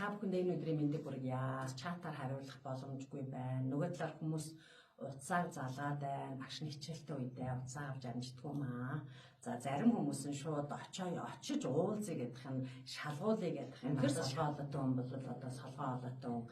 та бүхэндээ энэ өдрийн мэндийг хүргье. Чатаар хариулах боломжгүй байна. Нөгөө талаар хүмүүс утсаар залгаад байна. Багш нь хичээлтэй үедээ утсаа авч амждаггүй маа. За зарим хүмүүс нь шууд очиж уулзъя гэдэх нь шалгуулъя гэдэх юм. Тэр солгоо олоотой хүн бол одоо солгоо олоотой хүн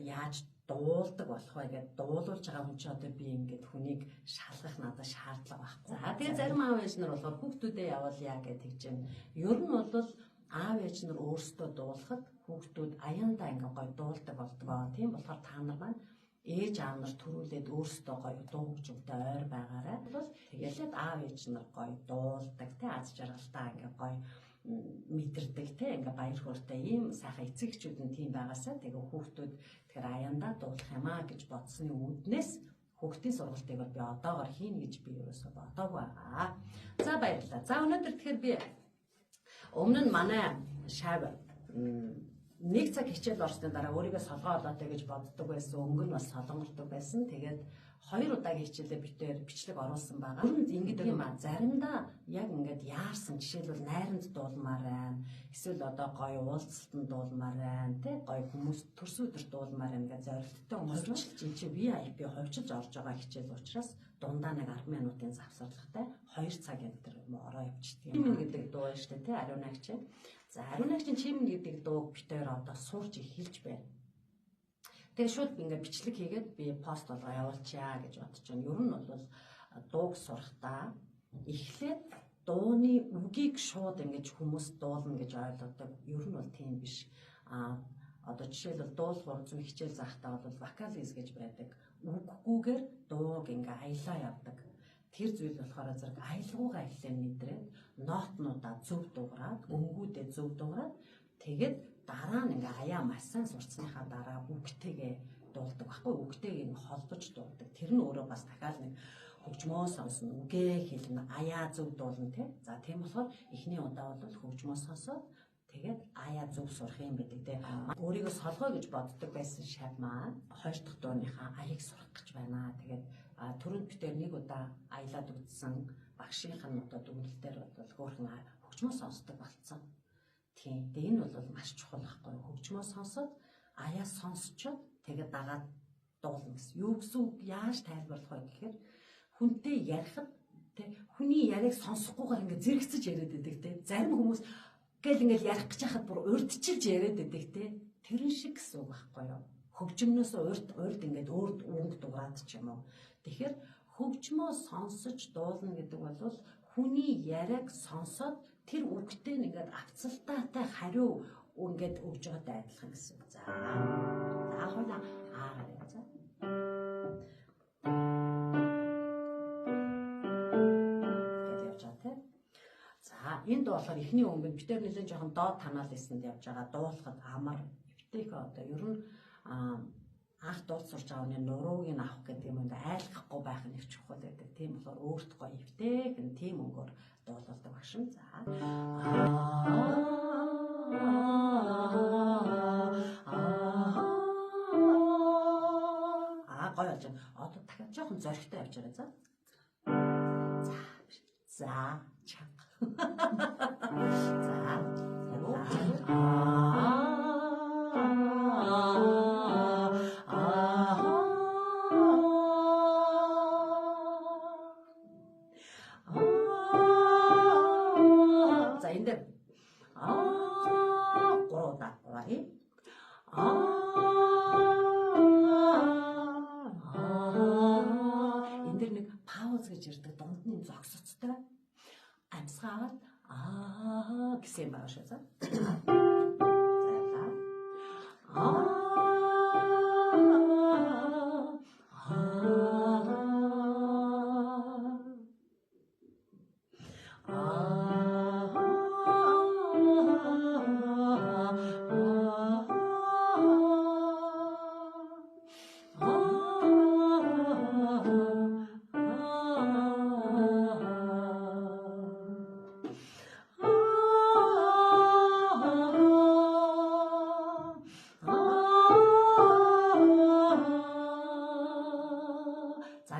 яаж дуулдаг болох вэ гэдээ дуулуулж байгаа хүн чи одоо би ингээд хүнийг шалгах надад шаардлага байхгүй. За тэгээ зарим аав ээж нар болохоор хүүхдүүдээ явуулъя гэдэг чинь ер нь бол аав ээж нар өөрсдөө дуулахад хүүхдүүд аяндаа ингээ гоё дуулдаг болдгоо. Тийм болохоор та нар маань ээж аав нар төрүүлээд өөрсдөө гоё дуу хөгжмөнтэй ойр байгаарай. Бол тэгээд аав ээж нар гоё дуулдаг тий аз жаргалтай ингээ гоё мэдэрдэг тий ингээ баяр хөөртэй ийм сайхан эцэгчүүд нь тийм байгаасаа тэгээ хүүхдүүд тэгэхээр аяндаа дуулах юм аа гэж бодсны үүднээс хүүхдийн сургалтыг бол би одоогоор хийнэ гэж би ерөөсөө бодоогүй байгаа. За баярлалаа. За өнөөдөр тэгэхээр би өмнө нь манай шав нэг цаг хичээл орсны дараа өөрийгөө солгоо олоотой гэж боддог байсан. Өнгө нь бас солонгордог байсан. Тэгээд 2 удаагийн хичээлээ битээр бичлэг оруулсан байгаа. Ингэдэг юм аа. Заримдаа яг ингээд яарсан жишээлбэл найранд дуулмаар байна. Эсвэл одоо гоё уулзалтанд дуулмаар байна. Тэ гоё хүмүүс төрс өдөр дуулмаар байна гэж зорилттой хүмүүс чи VIP хувьчилж орж байгаа хичээл учраас дундаа нэг 10 минутын завсарлагтай 2 цаг энэ төр ороо явчихдаг юм гэдэг дуу шүү дээ тий ариун агч. За ариун агчийн чимэн гэдэг дууг битээр одоо сурч эхэлж байна. Тэгээ шууд ингээ бичлэг хийгээд би пост болгоо явуулчаа гэж бодож байна. Ер нь бол дууг сурахдаа эхлээд дууны үгийг шууд ингэж хүмүүс дуулна гэж ойлгодог. Ер нь бол тийм биш. Одоо жишээлбэл дуул 300 хичээл заахтаа бол вокализ гэж байдаг. Үггүйгээр дууг ингээ аялаа явдаг. Тэр зүйл болохоор зэрэг аялгуугаа эхлэн мэдрээд нотнуудаа зөв дуурайад, өнгүүдээ зөв дуурайад тэгээд дараа нь ингээ аяа маш сайн сурцсныхаа дараа үгтэйгээ дуулдаг байхгүй үгтэйг ингээ холбож дуулдаг. Тэр нь өөрөө бас дахиад нэг хөгжмөө сонсно, үгээ хэлнэ, аяа зөв дуулна тий. За тийм болохоор эхний удаа бол хөгжмөө сонсоод тэгээд аяа зөв сурах юм байдаг тий. Өөрийгөө солгоо гэж боддог байсан шав маань 2 дахь дууныхаа аяыг сурах гэж байна. Тэгээд түрүүнд битээр нэг удаа аялаад үзсэн багшийнх нь одоо дүгнэлтээр бол хөөрхөн хөгжмөө сонсдог болцсон. Тийм. Тэгээ энэ бол маш чухал байхгүй юу? Хөгжмөө сонсоод аяа сонсчод тэгээд дагаад дуулна гэсэн. Юу гэсэн үг яаж тайлбарлах вэ гэхээр хүнтэй ярихад тэг хүний яриаг сонсохгүйгээр ингээд зэрэгцэж яриад байдаг те. Зарим хүмүүс гэл ингээд ярих гэж хахад бүр урдчилж яриад байдаг те. Тэрэн шиг гэсэн үг байхгүй юу? Хөгжмнөөс урд ингээд өөрт өнгө дуурайд ч юм уу. Тэгэхээр хөгжмөө сонсож дуулна гэдэг бол хүний яриаг сонсоод тэр үгтэй ингээд авцалтаатай хариу ингээд өгж байгаатай адилхан гэсэн. За хоолоо аараа за. Гэтэл явж байгаа тийм. За энэ дуу болохоор эхний өнгөнд битээр нэлээд жоохон доод танаал дэсэнд явж байгаа. Дуулахад амар эвтэйх одоо ер нь анх дуулж сурж байгаа хүний нурууг нь авах гэдэг юм ингээ айлгахгүй байх нь их чухал байдаг. Тийм болохоор өөрт гоё эвтэйх нь тийм өнгөөр дуулдаг багш. За. Гоё болж байна. Одоо дахиад жоохон зоригтой явж байгаа за. За. Чанга. За энэ дээр 3 удаа урааи. Энэ дээр нэг пауз гэж ирдэг дунд нь зогсоцтой амьсгаад гэсэн юм байна шүү за.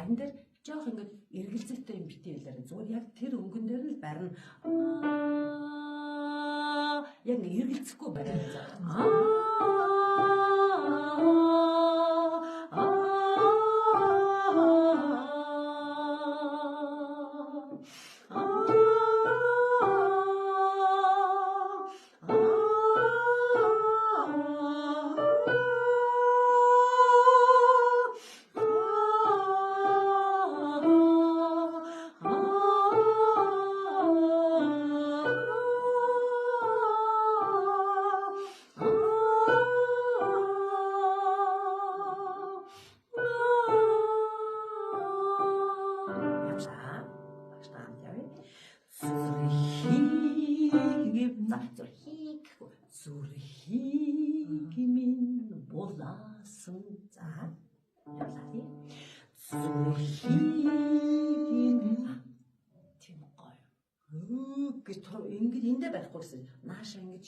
энэ дээр жоох ингээд эргэлзээтэй юм битээ хэлээрээ зүгээр яг тэр өнгөн дээр л барина. Яг нэг эргэлзэхгүй барина. улаасан. За явлаа. Зүрхийн тийм гоё. Гэж ингэж эндээ байхгүй гэсэн. Нааша ингэж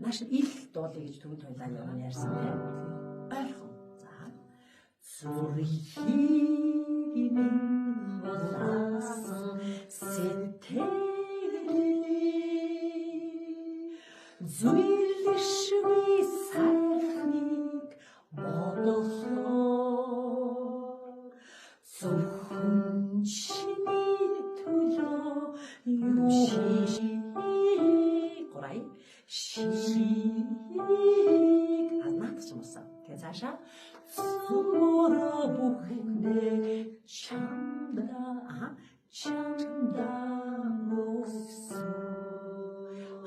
нааш ил дуулъя гэж төгөнд хойлоо ярьсан тийм. Ойрхон. За. Зүрхийн улаасан сэтгэл зүйлшгүй сайхныг бодлоо зөвхөн чиний төлөө юу гурай шийг азнаад ч юмсан. Тэгээ цаашаа зүмөрө бүхнээ чамда мөсөн.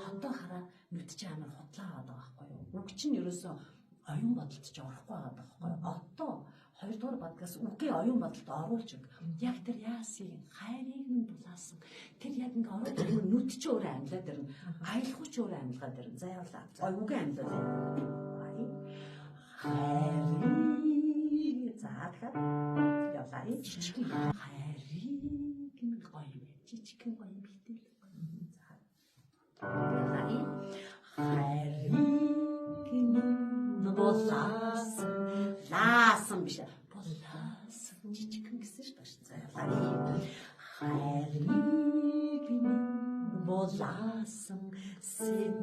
Одоо хараа нүд чи амар худлаа байгаа байхгүй юу? Үг чинь ерөөсөө оюун бодолд ч орохгүй байгаа байхгүй юу? Одоо хоёрдугаар бадгаас үгийн оюун бодолд оруулж өг. Яг тэр яасыг хайрыг нь дулаасан. Тэр яг ингээ ороод ирэх нүд чи өөрөө амьлаад ирнэ. Аялахгүй ч өөрөө амьлаад ирнэ. За явлаа. Үгийн амьлаад ирнэ. Хайрыг за дахиад явлаа. Жижигхэн хайрыг нь гоё юм. Жижигхэн гоё юм битээ. Хайрыг нь болаасан биш болаасан жижигхэн гэсэн шүү дээ. Хайрыг нь болаасан сэтгэл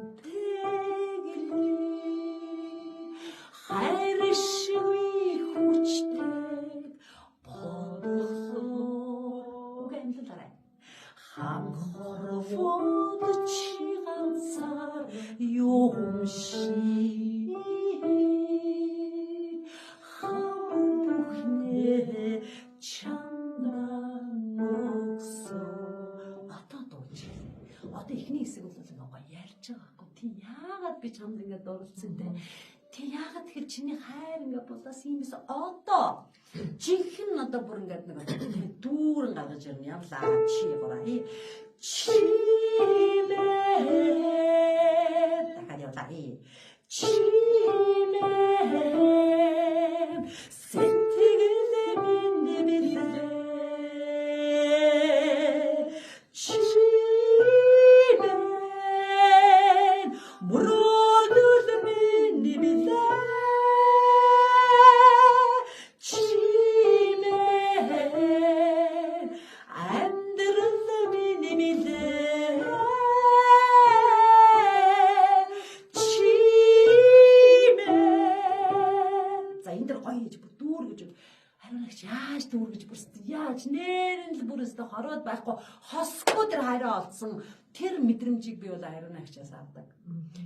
хайршгүй хүчтэй бодлоо гэнэлээ хамхорвод чи ганцаар юм шиг хамбухнээ чамдан мөксөө одоо дууч. Одоо ихний хэсэг бол нөгөө ярьж байгаа байхгүй. Тий яагаад би чамд ингэ дурлцсан те. Тий яагаад тэгэхээр чиний хайр ингэ булаас иймээс одоо жинхэнэ одоо бүр ингэ нэг дүүрэн гаргаж ирнэ явлаа чи гураа. Чимээ дахиад явлаа. Чимээ сэтгэл минь билээ. Чимээ мөрөөдөл минь билээ. Чимээ амьдрал минь билээ. Яаж дүүргэж бүрст яаж нэрэн л бүрээсээ хороод байхгүй хосгүй тэр хараа олцсон тэр мэдрэмжийг би бол ариунагчаас авдаг.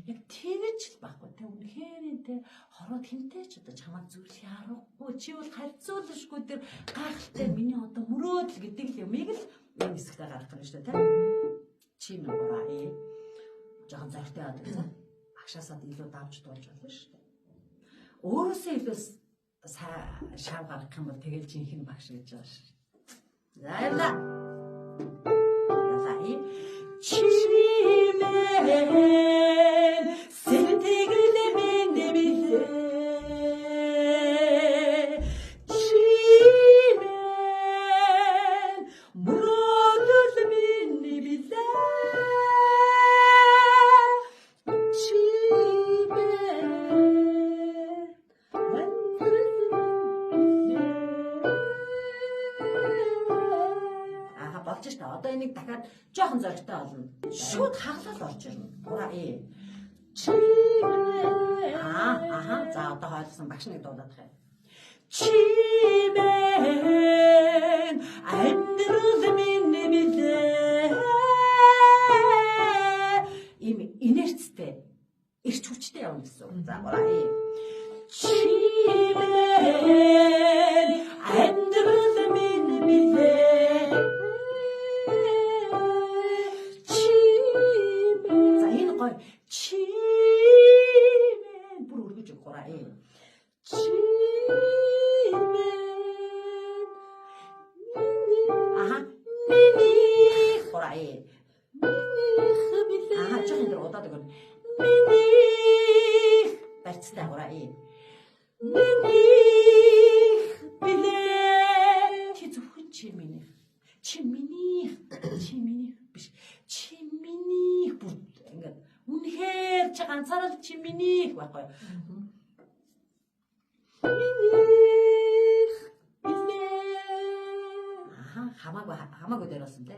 Яг тэгэж л байхгүй те үнэхээр те хороод хинтэй ч одоо чамаа зүйлхий аргагүй чи бол харьцуулшгүй тэр гайхалтай миний одоо мөрөөдөл гэдэг л юмыг л энэ хэсэгтээ гаргах гэж шүү дээ те. Чи мөрөө жоохон зортой байдаг те. Багшаасаа илүү давж дуулж болно шүү дээ. Өөрөөсөө илүү шав гаргах юм бол тэгэл жинхэнэ багш гэж байгаа шүү. За явлаа. Ясаа. Чимээ сэтгэл минь билээ. Чимээ мөрөөдөл минь билээ. Одоо энийг дахиад жоохон зоригтой болно. Шууд хаглал орж ирнэ. Гураа за одоо хойлсон багш нэг дуудаад хай. Чимээ амьдрал минь билээ. Им инерцтэй эрч хүчтэй явна гэсэн. За гураа чимээ амьдрал минь билээ. Чимээ бүр өргөж өгөөрэй. Чимээ миний хорай. Жоохон дээр удаад өгөн. Миний барьцтай хорай. Минийх билээ. Чи зөвхөн чи минийх. Чи минийх биш. Чи минийх бүр ингээд үнэхээр чи ганцаараа л чи минийх байхгүй. Минийх билээ. Хамаагүй дээр болсон те.